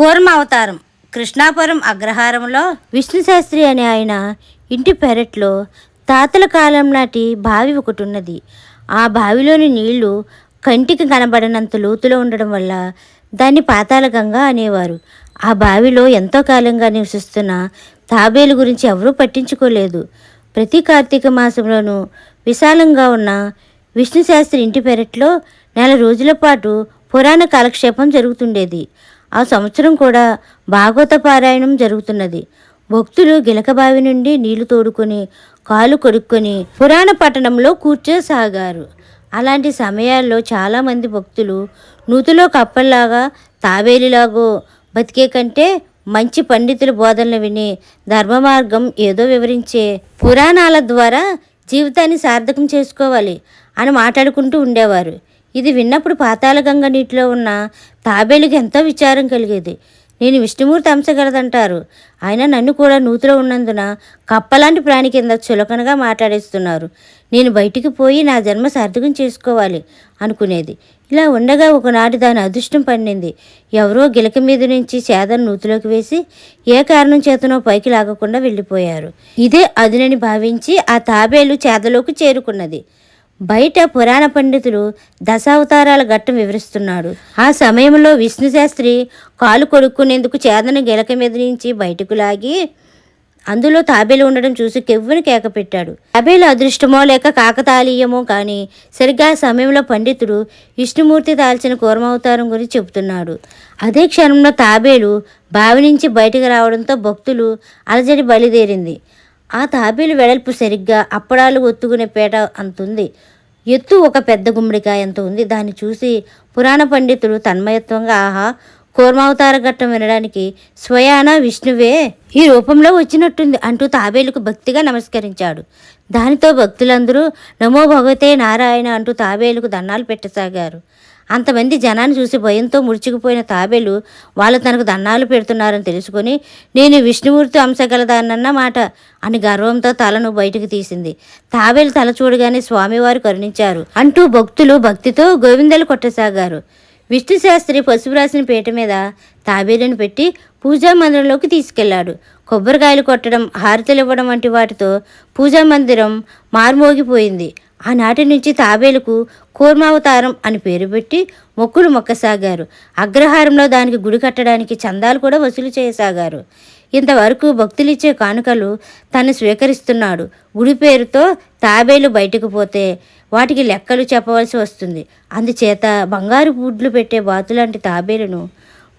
కూర్మ అవతారం. కృష్ణాపురం అగ్రహారంలో విష్ణుశాస్త్రి అనే ఆయన ఇంటి పెరట్లో తాతల కాలం నాటి బావి ఒకటి ఉన్నది. ఆ బావిలోని నీళ్లు కంటికి కనబడనంత లోతులో ఉండడం వల్ల దాన్ని పాతాళ గంగ అనేవారు. ఆ బావిలో ఎంతో కాలంగా నివసిస్తున్న తాబేలు గురించి ఎవరూ పట్టించుకోలేదు. ప్రతి కార్తీక మాసంలోనూ విశాలంగా ఉన్న విష్ణుశాస్త్రి ఇంటి పెరట్లో నెల రోజుల పాటు పురాణ కాలక్షేపం జరుగుతుండేది. ఆ సంవత్సరం కూడా భాగవత పారాయణం జరుగుతున్నది. భక్తులు గిలకబావి నుండి నీళ్లు తోడుకొని కాలు కొడుక్కొని పురాణ పట్టణంలో కూర్చోసాగారు. అలాంటి సమయాల్లో చాలామంది భక్తులు నూతిలో కప్పల్లాగా తాబేలిలాగో బతికే కంటే మంచి పండితుల బోధనలు విని ధర్మ మార్గం ఏదో వివరించే పురాణాల ద్వారా జీవితాన్ని సార్థకం చేసుకోవాలి అని మాట్లాడుకుంటూ ఉండేవారు. ఇది విన్నప్పుడు పాతాళగంగ నీటిలో ఉన్న తాబేలుకి ఎంతో విచారం కలిగేది. నేను విష్ణుమూర్తి అంశగలదంటారు, ఆయన నన్ను కూడా నూతిలో ఉన్నందున కప్పలాంటి ప్రాణి కింద చులకనగా మాట్లాడేస్తున్నారు. నేను బయటికి పోయి నా జన్మ సార్థకం చేసుకోవాలి అనుకునేది. ఇలా ఉండగా ఒకనాటి దాని అదృష్టం పండింది. ఎవరో గిలక మీద నుంచి చేదను నూతిలోకి వేసి ఏ కారణం చేతనో పైకి లాగకుండా వెళ్ళిపోయారు. ఇదే అదునని భావించి ఆ తాబేలు చేదలోకి చేరుకున్నది. బయట పురాణ పండితులు దశావతారాల ఘట్టం వివరిస్తున్నాడు. ఆ సమయంలో విష్ణుశాస్త్రి కాలు కొడుక్కునేందుకు చేదన గిలక మీద నుంచి బయటకు లాగి అందులో తాబేలు ఉండడం చూసి కెవ్వుని కేక పెట్టాడు. తాబేలు అదృష్టమో లేక కాకతాళీయమో కానీ సరిగ్గా ఆ సమయంలో పండితుడు విష్ణుమూర్తి దాల్చిన కూర్మావతారం గురించి చెబుతున్నాడు. అదే క్షణంలో తాబేలు బావి నుంచి బయటకు రావడంతో భక్తులు అలజడి బయలుదేరింది. ఆ తాబేలు వెడల్పు సరిగ్గా అప్పడాలు ఒత్తుకునే పేట అంతుంది. ఎత్తు ఒక పెద్ద గుమ్మడికాయ అంత ఉంది. దాన్ని చూసి పురాణ పండితుడు తన్మయత్వంగా, ఆహా, కూర్మావతార ఘట్టం వినడానికి స్వయాన విష్ణువే ఈ రూపంలో వచ్చినట్టుంది అంటూ తాబేలుకు భక్తిగా నమస్కరించాడు. దానితో భక్తులందరూ నమో భగవతే నారాయణ అంటూ తాబేలుకు దండాలు పెట్టసాగారు. అంతమంది జనాన్ని చూసి భయంతో ముడుచుకుపోయిన తాబేలు వాళ్ళు తనకు దండాలు పెడుతున్నారని తెలుసుకొని నేను విష్ణుమూర్తి అంశగలదానన్న మాట అని గర్వంతో తలను బయటకు తీసింది. తాబేలు తల చూడగానే స్వామివారు కరుణించారు అంటూ భక్తులు భక్తితో గోవిందలు కొట్టసాగారు. విష్ణుశాస్త్రి పసుపు రాసిన పీట మీద తాబేలును పెట్టి పూజా మందిరంలోకి తీసుకెళ్లాడు. కొబ్బరికాయలు కొట్టడం, హారతులు ఇవ్వడం వంటి వాటితో పూజా మందిరం మార్మోగిపోయింది. ఆనాటి నుంచి తాబేలుకు కూర్మావతారం అని పేరు పెట్టి మొక్కులు మొక్కసాగారు. అగ్రహారంలో దానికి గుడి కట్టడానికి చందాలు కూడా వసూలు చేయసాగారు. ఇంతవరకు భక్తులిచ్చే కానుకలు తను స్వీకరిస్తున్నాడు. గుడి పేరుతో తాబేలు బయటకు పోతే వాటికి లెక్కలు చెప్పవలసి వస్తుంది. అందుచేత బంగారు బూడ్లు పెట్టే బాతులాంటి తాబేలును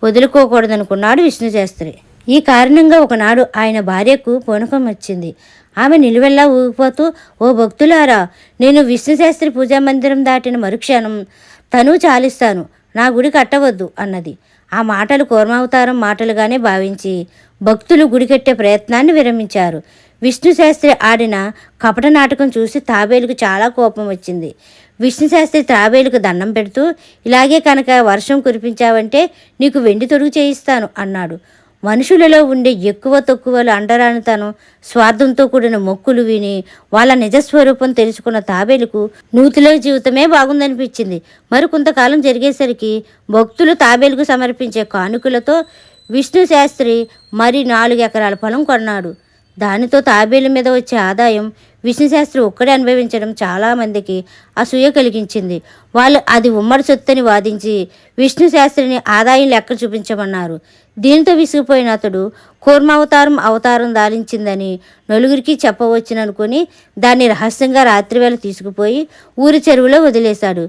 వదులుకోకూడదనుకున్నాడు విష్ణుశాస్త్రి. ఈ కారణంగా ఒకనాడు ఆయన భార్యకు పూనకం వచ్చింది. ఆమె నిలువెల్లా ఊగిపోతూ, ఓ భక్తులారా, నేను విష్ణుశాస్త్రి పూజా మందిరం దాటిన మరుక్షణం తను చాలిస్తాను, నా గుడి కట్టవద్దు అన్నది. ఆ మాటలు కూర్మావతారం మాటలుగానే భావించి భక్తులు గుడి కట్టే ప్రయత్నాన్ని విరమించారు. విష్ణుశాస్త్రి ఆడిన కపట నాటకం చూసి తాబేలుకు చాలా కోపం వచ్చింది. విష్ణుశాస్త్రి తాబేలుకు దండం పెడుతూ, ఇలాగే కనుక వర్షం కురిపించావంటే నీకు వెండి తొడుగు చేయిస్తాను అన్నాడు. మనుషులలో ఉండే ఎక్కువ తక్కువలు, అండరానితనం, స్వార్థంతో కూడిన మొక్కులు విని వాళ్ళ నిజస్వరూపం తెలుసుకున్న తాబేలుకు నూతిలో జీవితమే బాగుందనిపించింది. మరి కొంతకాలం జరిగేసరికి భక్తులు తాబేలుకు సమర్పించే కానుకలతో విష్ణుశాస్త్రి మరి 4 ఎకరాల పొలం కొన్నాడు. దానితో తాబేలు మీద వచ్చే ఆదాయం విష్ణుశాస్త్రి ఒక్కడే అనుభవించడం చాలామందికి అసూయ కలిగించింది. వాళ్ళు అది ఉమ్మడి సొత్తని వాదించి విష్ణుశాస్త్రిని ఆదాయం లెక్క చూపించమన్నారు. దీనితో విసిగిపోయిన అతడు కూర్మావతారం దాలించిందని నలుగురికి చెప్పవచ్చుననుకుని దాన్ని రహస్యంగా రాత్రివేళ తీసుకుపోయి ఊరి చెరువులో వదిలేశాడు.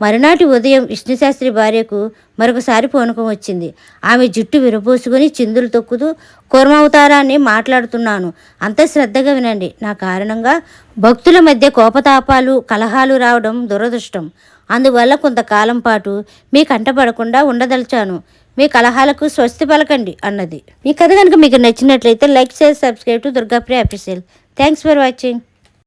మరునాటి ఉదయం విష్ణుశాస్త్రి భార్యకు మరొకసారి పూనకం వచ్చింది. ఆమె జుట్టు విరబోసుకుని చిందులు తొక్కుతూ, కూర్మావతారాన్ని మాట్లాడుతున్నాను, అంత శ్రద్ధగా వినండి. నా కారణంగా భక్తుల మధ్య కోపతాపాలు, కలహాలు రావడం దురదృష్టం. అందువల్ల కొంతకాలం పాటు మీ కంటపడకుండా ఉండదలిచాను. మీ కలహాలకు స్వస్తి పలకండి అన్నది. ఈ కథ కనుక మీకు నచ్చినట్లయితే like, share, subscribe to Durgapriya official. Thanks for watching.